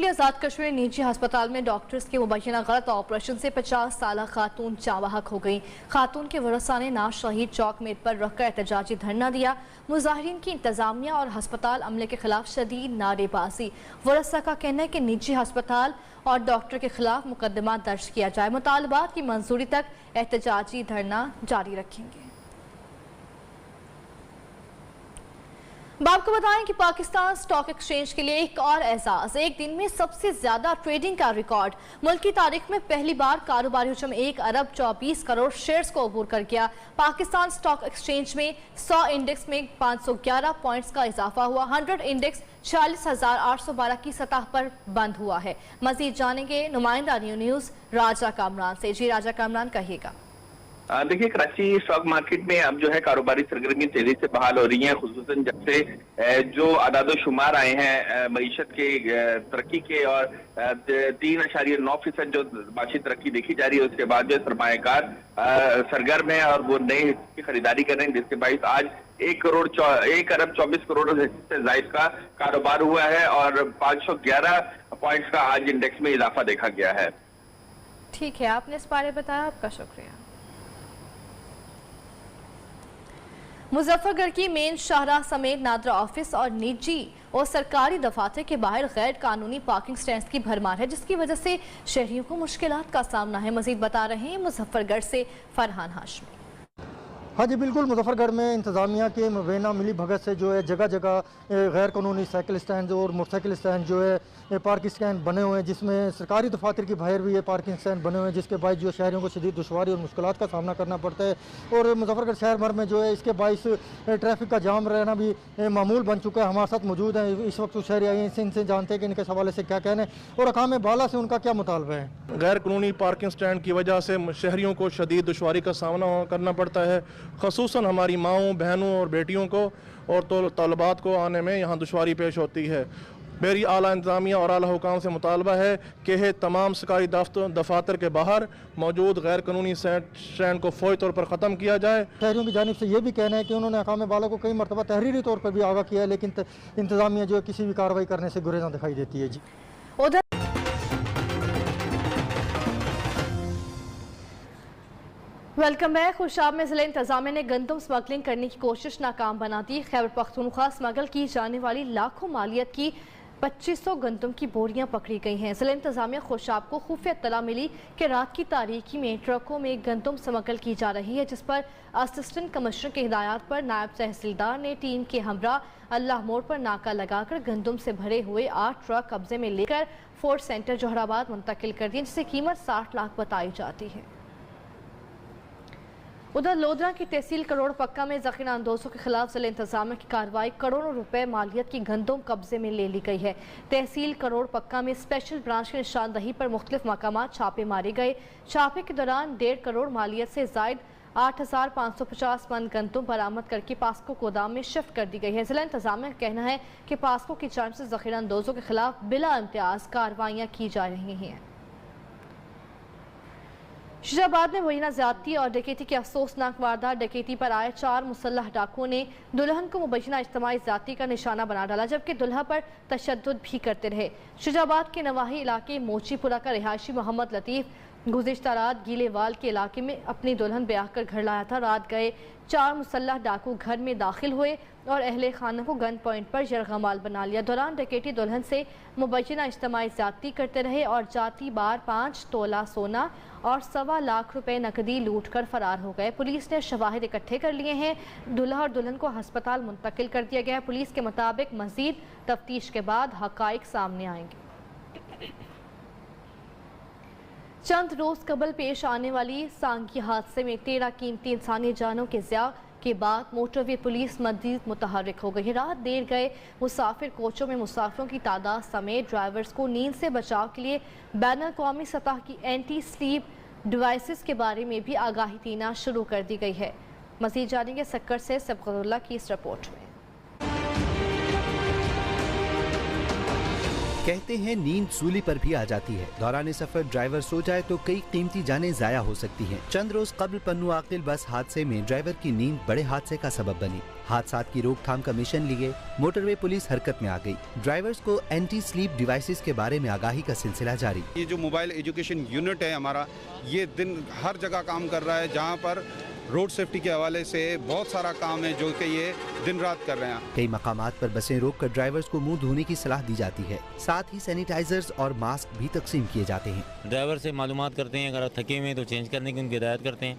कोटली आजाद कश्मीर निजी अस्पताल में डॉक्टर्स के मुबैना गलत ऑपरेशन से 50 साल खातून चावाहक हो गई। खातून के वरसा ने नाज शहीद चौक मेट पर रखकर एहतजाजी धरना दिया। मुजाहिरीन की इंतजामिया और अस्पताल अमले के खिलाफ शदीद नारेबाजी। वरसा का कहना है कि निजी अस्पताल और डॉक्टर के खिलाफ मुकदमा दर्ज किया जाए। मुतालबात की मंजूरी तक एहतजाजी धरना जारी रखेंगे। आपको बताएं कि पाकिस्तान स्टॉक एक्सचेंज के लिए एक और एजाज, एक दिन में सबसे ज्यादा ट्रेडिंग का रिकॉर्ड। मुल्क की तारीख में पहली बार कारोबारी हजम 1 अरब 24 करोड़ शेयर्स को अबूर कर गया। पाकिस्तान स्टॉक एक्सचेंज में 100 इंडेक्स में 511 पॉइंट्स का इजाफा हुआ। 100 इंडेक्स 46,812 की सतह पर बंद हुआ है। मजीद जानेंगे नुमाइंदा न्यूज़ राजा कामरान से। जी राजा कामरान, कहिएगा। देखिए, कराची स्टॉक मार्केट में अब जो है कारोबारी सरगर्मी तेजी से बहाल हो रही है, खुसूसन जब से जो आदाद शुमार आए हैं मईशत के तरक्की के और 3.9% जो माशी तरक्की देखी जा रही है, उसके बाद जो सरमायाकार सरगर्म है और वो नए की खरीदारी कर रहे हैं, जिसके बाइस आज 1 अरब 24 करोड़ से जायद का कारोबार हुआ है और 511 पॉइंट्स का आज इंडेक्स में इजाफा देखा गया है। ठीक है, आपने इस बारे बताया, आपका शुक्रिया। मुजफ्फरगढ़ की मेन शाहराह समेत नादरा ऑफिस और निजी और सरकारी दफातर के बाहर गैर कानूनी पार्किंग स्टैंड्स की भरमार है, जिसकी वजह से शहरियों को मुश्किलात का सामना है। मजीद बता रहे हैं मुजफ्फरगढ़ से फरहान हाशमी। हाँ जी बिल्कुल, मुजफ्फरगढ़ में इंतज़ामिया के मुबैना मिली भगत से जो है जगह जगह गैर कानूनी साइकिल स्टैंड और मोटरसाइकिल स्टैंड जो है पार्किंग स्टैंड बने हुए हैं, जिसमें सरकारी दफातर की बाहर भी ये पार्किंग स्टैंड बने हुए हैं, जिसके बायस जो शहरियों को शदीद दुश्वारी और मुश्किलात का सामना करना पड़ता है। और मुजफ्फरगढ़ शहर भर में जो है इसके बायस ट्रैफिक का जाम रहना भी मामूल बन चुका है। हमारे साथ मौजूद हैं इस वक्त शहरी आई हैं, इनसे जानते हैं कि इनके हवाले से क्या कहना है और अकाम बाला से उनका क्या मुतालबा है। गैर कानूनी पार्किंग स्टैंड की वजह से शहरियों को शदीद दुश्वारी का सामना करना पड़ता है, खसूसन हमारी माओं, बहनों और बेटियों को और तलबात को आने में यहाँ दुश्वारी पेश होती है। मेरी आला इंतजामिया और आला हुकाम से मुतालबा है कि तमाम सरकारी दफातर के बाहर मौजूद गैर कानूनी स्टैंड को फौरी तौर पर ख़त्म किया जाए। शहरियों की जानिब से ये भी कहना है कि उन्होंने अकाम बाला को कई मरतबा तहरीरी तौर पर भी आगाह किया है, लेकिन इंतजामिया जो है किसी भी कार्रवाई करने से गुरेज़ां दिखाई देती है। जी उधर वेलकम बैक। खुशाब में जिला इंतजामिया ने गंदम स्मगलिंग करने की कोशिश नाकाम बना दी। खैबर पख्तूनख्वा स्मगल की जाने वाली लाखों मालियत की 2500 गंदम की बोरियां पकड़ी गई हैं। जिला इंतजामिया खुशाब को खुफिया इत्तला मिली कि रात की तारीकी में ट्रकों में गंदम स्मगल की जा रही है, जिस पर असिस्टेंट कमिश्नर की हिदायत पर नायब तहसीलदार ने टीम के हमरा अल्लाह मोड़ पर नाका लगाकर गंदम से भरे हुए 8 ट्रक कब्जे में लेकर फोर्ट सेंटर जोहराबाद मुंतकिल कर दिए, जिसकी कीमत 60 लाख बताई जाती है। उधर लोधरा की तहसील करोड़ पक्का में ज़ख़ीरा अंदोज़ों के खिलाफ जिला इंतजामिया की कार्रवाई, करोड़ों रुपए मालियत की गंदम कब्जे में ले ली गई है। तहसील करोड़ पक्का में स्पेशल ब्रांच की निशानदही पर मुख्तलिफ मकामात छापे मारे गए। छापे के दौरान 1.5 करोड़ मालियत से जायद 8,550 मन गंदम बरामद करके पास्को गोदाम में शिफ्ट कर दी गई है। जिला इंतजामिया का कहना है कि पास्को की जानिब से ज़ख़ीरा अंदोज़ों के खिलाफ बिला इम्तियाज़ कार्रवाइयाँ की जा रही हैं। शाहबाद में मुबैना ज्यादती और डकैती की अफसोसनाक वारदात। डकैती पर आए 4 मुसल्लह डाकुओं ने दुल्हन को मुबैना इज्तिमाई ज्यादती का निशाना बना डाला, जबकि दुल्हा पर तशद्दुद भी करते रहे। शाहबाद के नवाही इलाके मोचीपुरा का रिहायशी मोहम्मद लतीफ़ गुज़िश्ता रात गीलेवाल के इलाके में अपनी दुल्हन ब्याह कर घर लाया था। रात गए 4 मुसल्लह डाकू घर में दाखिल हुए और अहले खाना को गन पॉइंट पर यरगमाल बना लिया। दौरान डकैती दुल्हन से मुबैना इज्तिमाई ज्यादती करते रहे और जाती बार 5 तोला सोना और 1.25 लाख रुपए नकदी लूट कर फरार हो गए। पुलिस ने शवाहिद इकट्ठे कर लिए हैं। दूल्हा और दुल्हन को अस्पताल मुंतकिल कर दिया गया है। पुलिस के मुताबिक मजीद तफ्तीश के बाद हकाइक सामने आएंगे। चंद रोज कबल पेश आने वाली सांगी हादसे में 13 कीमती इंसानी जानों के ज़िया के बाद मोटरवे पुलिस मजीद मुतहर्रिक हो गई है। रात देर गए मुसाफिर कोचों में मुसाफिरों की तादाद समेत ड्राइवर्स को नींद से बचाव के लिए बैन अवी सतह की एंटी स्लीप डिवाइसेस के बारे में भी आगाही देना शुरू कर दी गई है। मजीद जानेंगे सक्कर से सबकतुल्लाह की इस रिपोर्ट में। कहते हैं नींद सूली पर भी आ जाती है। दौरान सफर ड्राइवर सो जाए तो कई कीमती जानें जाया हो सकती हैं। चंद रोज कबल पन्नू आकिल बस हादसे में ड्राइवर की नींद बड़े हादसे का सबब बनी। हादसात की रोकथाम का मिशन लिए मोटरवे पुलिस हरकत में आ गई। ड्राइवर्स को एंटी स्लीप डिवाइसेस के बारे में आगाही का सिलसिला जारी। ये जो मोबाइल एजुकेशन यूनिट है हमारा, ये दिन हर जगह काम कर रहा है, जहाँ पर रोड सेफ्टी के हवाले से बहुत सारा काम है जो कि ये दिन रात कर रहे हैं। कई मकामात पर बसें रोककर ड्राइवर्स को मुंह धोने की सलाह दी जाती है। साथ ही सैनिटाइजर्स और मास्क भी तकसीम किए जाते हैं। ड्राइवर से मालूमात करते हैं, अगर थके हुए हैं तो चेंज करने की उनकी हिदायत करते हैं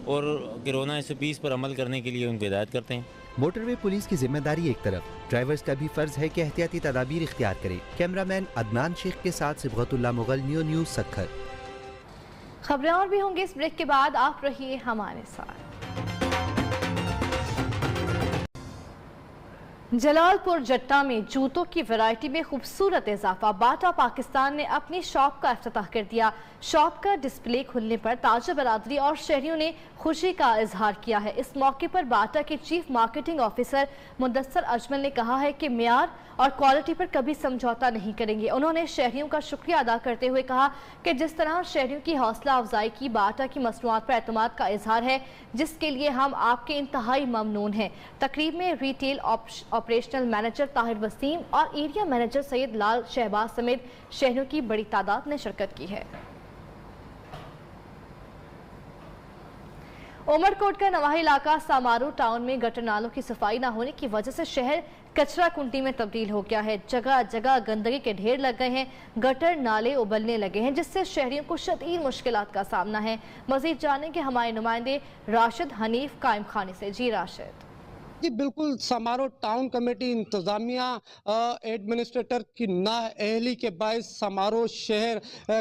और कोरोना SOPs पर अमल करने के लिए उनकी हिदायत करते हैं। मोटरवे पुलिस की जिम्मेदारी एक तरफ, ड्राइवर्स का भी फर्ज है कि एहतियाती तदाबीर इख्तियार करें। कैमरामैन अदनान शेख के साथ सिबगतुल्लाह मुगल, न्यूज़ सक्खर। खबरें और भी होंगी इस ब्रेक के बाद, आप रहिए हमारे साथ। जलालपुर जट्टा में जूतों की वैरायटी में खूबसूरत इजाफा। बाटा पाकिस्तान ने अपनी शॉप का इफ्तिताह कर दिया। शॉप का डिस्प्ले खुलने पर ताजिर बरादरी और शहरियों ने खुशी का इजहार किया है। इस मौके पर बाटा के chief marketing officer Mudassar Ajmal ने कहा है कि मेयार और क्वालिटी पर कभी समझौता नहीं करेंगे। उन्होंने शहरियों का शुक्रिया अदा करते हुए कहा कि जिस तरह शहरियों की हौसला अफजाई की, बाटा की मसनूआत पर एतमाद का इजहार है, जिसके लिए हम आपके इंतहाई ममनून हैं। तकरीब में retail operational manager Tahir Wasim और एरिया मैनेजर सैयद लाल शहबाज समेत शहरियों की बड़ी तादाद ने शिरकत की है। उमरकोट का नवाही इलाका सामारू टाउन में गटर नालों की सफाई न होने की वजह से शहर कचरा कुंटी में तब्दील हो गया है। जगह जगह गंदगी के ढेर लग गए हैं, गटर नाले उबलने लगे हैं, जिससे शहरियों को शदीद मुश्किलात का सामना है। मजीद जानेंगे हमारे नुमाइंदे राशिद हनीफ कायम खानी से। जी राशिद। जी बिल्कुल, समारोह टाउन कमेटी इंतजामिया एडमिनिस्ट्रेटर की नाअहली के बायस समारोह शहर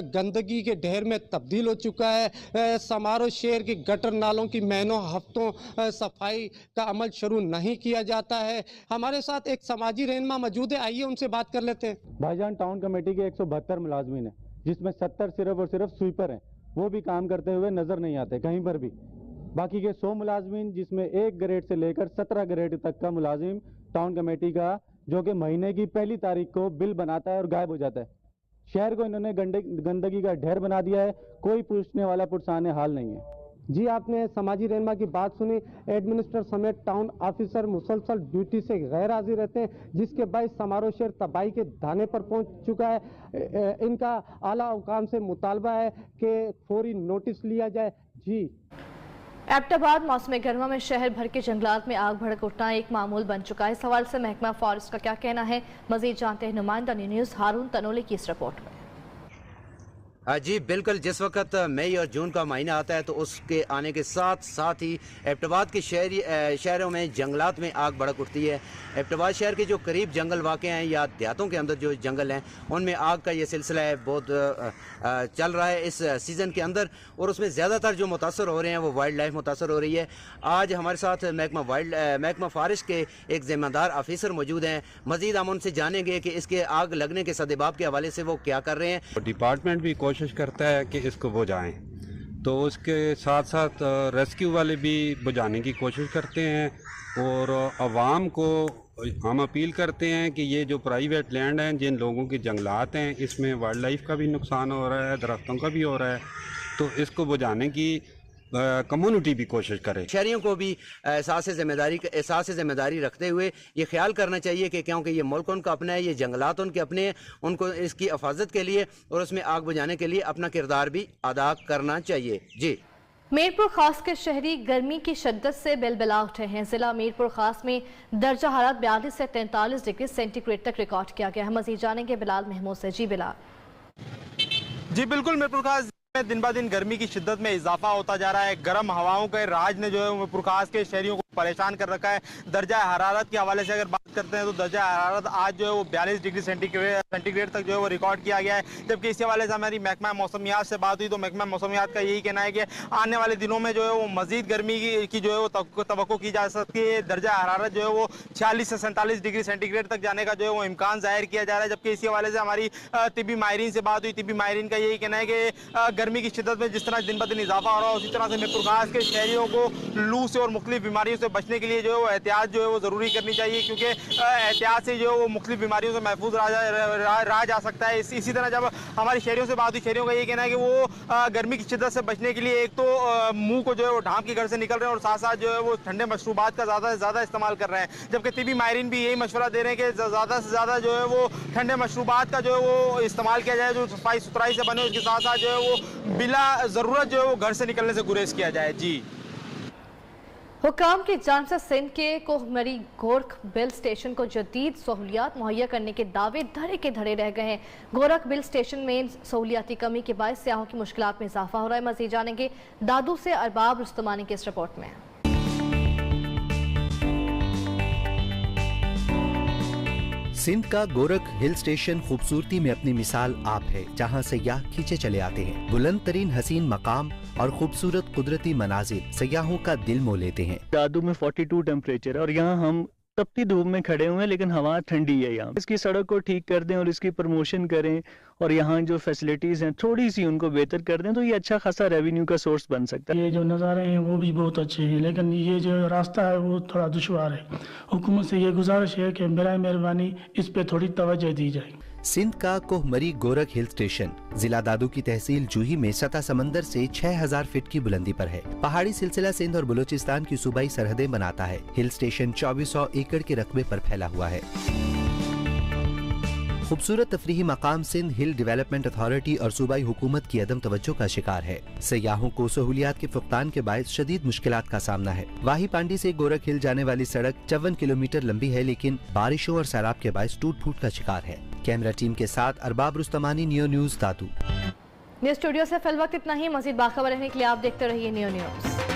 गंदगी के ढेर में तब्दील हो चुका है। समारोह शहर की गटर नालों की महीनों हफ्तों सफाई का अमल शुरू नहीं किया जाता है। हमारे साथ एक समाजी रहनुमा मौजूद है, आइए उनसे बात कर लेते हैं। भाईजान, टाउन कमेटी के 172 मुलाजमीन हैं, जिसमें 70 सिर्फ और सिर्फ स्वीपर हैं, वो भी काम करते हुए नजर नहीं आते कहीं पर भी। बाकी के 100 मुलाजमीन, जिसमें 1 ग्रेड से लेकर 17 ग्रेड तक का मुलाजिम टाउन कमेटी का, जो कि महीने की पहली तारीख को बिल बनाता है और गायब हो जाता है। शहर को इन्होंने गंदगी का ढेर बना दिया है, कोई पूछने वाला पुरसाने हाल नहीं है। जी, आपने समाजी रहनुमा की बात सुनी। एडमिनिस्ट्रेटर समेत टाउन ऑफिसर मुसलसल ड्यूटी से गैर हाजिर रहते हैं, जिसके बाद समारोह शहर तबाही के धाने पर पहुंच चुका है। इनका आला हुकाम से मुतालबा है कि फौरी नोटिस लिया जाए। जी, एबटाबाद मौसम गर्मा में शहर भर के जंगलात में आग भड़क उठना एक मामूल बन चुका है। इस हवाले से महकमा फॉरेस्ट का क्या कहना है, मजीद जानते हैं नुमाइंदा न्यूज़ हारून तनोली की इस रिपोर्ट में। जी बिल्कुल, जिस वक्त मई और जून का महीना आता है तो उसके आने के साथ साथ ही एबटाबाद के शहरों में जंगलात में आग भड़क उठती है। एबटाबाद शहर के जो करीब जंगल वाक़ हैं या देहातों के अंदर जो जंगल हैं, उनमें आग का ये सिलसिला है बहुत चल रहा है इस सीज़न के अंदर, और उसमें ज़्यादातर जो मुतासर हो रहे हैं वो वाइल्ड लाइफ मुतासर हो रही है। आज हमारे साथ महकमा फॉरेस्ट के एक ज़िम्मेदार ऑफिसर मौजूद हैं। मज़ीद हम उनसे जानेंगे कि इसके आग लगने के सदबाब के हवाले से वो क्या कर रहे हैं। डिपार्टमेंट भी कोशिश करता है कि इसको बुझाएं, तो उसके साथ साथ रेस्क्यू वाले भी बुझाने की कोशिश करते हैं, और आवाम को हम अपील करते हैं कि ये जो प्राइवेट लैंड हैं, जिन लोगों की जंगलात हैं, इसमें वाइल्ड लाइफ का भी नुकसान हो रहा है, दरख्तों का भी हो रहा है, तो इसको बुझाने की कम्युनिटी भी कोशिश करे। शहरियों को भी एहसास ज़िम्मेदारी रखते हुए ये ख्याल करना चाहिए कि क्योंकि ये मुल्क उनका अपना है, ये जंगलात उनके अपने हैं, उनको इसकी हिफाजत के लिए और उसमें आग बुझाने के लिए अपना किरदार भी अदा करना चाहिए। जी, मीरपुर खास के शहरी गर्मी की शिद्दत से बिलबिला उठे हैं। जिला मीरपुर खास में दर्जा हरारत 42 से 43 डिग्री सेंटीग्रेड तक रिकॉर्ड किया गया है। मजीद जानेंगे बिलाल महमूद से। जी बिलाल। जी बिल्कुल, मीरपुर खास में दिन ब दिन गर्मी की शिद्दत में इजाफा होता जा रहा है। गर्म हवाओं के राज ने जो है मीरपुर खास के शहरियों को परेशान कर रखा है। दर्जा हरारत के हवाले से अगर बात करते हैं तो दर्जा हरारत आज जो है वो 42 डिग्री सेंटीग्रेड तक जो है वो रिकॉर्ड किया गया है। जबकि इसी हवाले से हमारी महकमा मौसमियात से बात हुई तो महकमा मौसमियात का यही कहना है कि आने वाले दिनों में जो है वो मजीद गर्मी की जो है वो तवक्को की जा सकती है। दर्जा हरारत जो है वो 46 से 47 डिग्री सेंटीग्रेड तक जाने का जो है वो इम्कान जाहिर किया जा रहा है। जबकि इसी हवाले से हमारी तिबी माहिरीन से बात हुई, तिबी माहिरीन का यही कहना है कि गर्मी की शिद्दत में जिस तरह दिन ब दिन इजाफा हो रहा है, उसी तरह से मीरपुर खास के शहरियों को लू से और मुख्तलिफ बीमारियों से बचने के लिए जो है वो एहतियात जो है वो ज़रूरी करनी चाहिए, क्योंकि एहतियात से जो है वो मुख्तलिफ बीमारियों से महफूज रहा जा सकता है। इसी तरह जब हमारी शहरियों से बात हुई, शहरियों का ये कहना है कि वो गर्मी की शिद्दत से बचने के लिए एक तो मुंह को जो है वो ढांप के घर से निकल रहे हैं और साथ साथ जो है वो ठंडे मशरूबात का ज़्यादा से ज़्यादा इस्तेमाल कर रहे हैं। जबकि तिबी माहिरीन भी यही मशवरा दे रहे हैं कि ज़्यादा से ज़्यादा जो है वो ठंडे मशरूबात का जो है वो इस्तेमाल किया जाए, जो सफाई सुथराई से बने, उसके साथ साथ जो है वो बिला ज़रूरत जो है वो घर से निकलने से गुरेज किया जाए। जी हुकाम की जानिब से सिंध के कोहमरी गोरख बिल स्टेशन को जदीद सहूलियात मुहैया करने के दावे धड़े के धड़े रह गए हैं। गोरख बिल स्टेशन में सहूलियाती कमी के बायस सियाहों की मुश्किलात में इजाफा हो रहा है। मज़ीद जानेंगे दादू से अरबाब रुस्तमानी की इस रिपोर्ट में। सिंध का गोरख हिल स्टेशन खूबसूरती में अपनी मिसाल आप है, जहां सयाह खींचे चले आते हैं। बुलंद तरीन हसीन मकाम और खूबसूरत कुदरती मनाजिर सयाहों का दिल मोह लेते हैं। दादू में 42 टेम्परेचर है और यहाँ हम तपती धूप में खड़े हुए हैं, लेकिन हवा ठंडी है। यहाँ इसकी सड़क को ठीक कर दें और इसकी प्रमोशन करें और यहाँ जो फैसिलिटीज़ हैं थोड़ी सी उनको बेहतर कर दें तो ये अच्छा खासा रेवेन्यू का सोर्स बन सकता है। ये जो नज़ारे हैं वो भी बहुत अच्छे हैं, लेकिन ये जो रास्ता है वो थोड़ा दुश्वार है। हुकूमत से ये गुजारिश है कि बराए मेहरबानी इस पे थोड़ी तवज्जो दी जाए। सिंध का कोहमरी गोरख हिल स्टेशन जिला दादू की तहसील जूही में सतह समंदर से 6000 फीट की बुलंदी पर है। पहाड़ी सिलसिला सिंध और बलूचिस्तान की सूबाई सरहदें बनाता है। हिल स्टेशन 2400 एकड़ के रकबे पर फैला हुआ है। खूबसूरत तफरीही मकाम सिंध हिल डेवलपमेंट अथॉरिटी और सूबाई हुकूमत की अदम तवज्जो का शिकार है। सयाहों को सहूलियात के फुकतान के बायस शदीद मुश्किलात का सामना है। वाही पांडी से गोरख हिल जाने वाली सड़क 54 किलोमीटर लंबी है, लेकिन बारिशों और सैलाब के बायस टूट फूट का शिकार है। कैमरा टीम के साथ अरबाब रुस्तमानी, नियो न्यूज़ दादू। न्यूज़ स्टूडियो से फिल वक्त इतना ही। मज़ीद बाखबर रहने के लिए आप देखते रहिए नियो न्यूज़।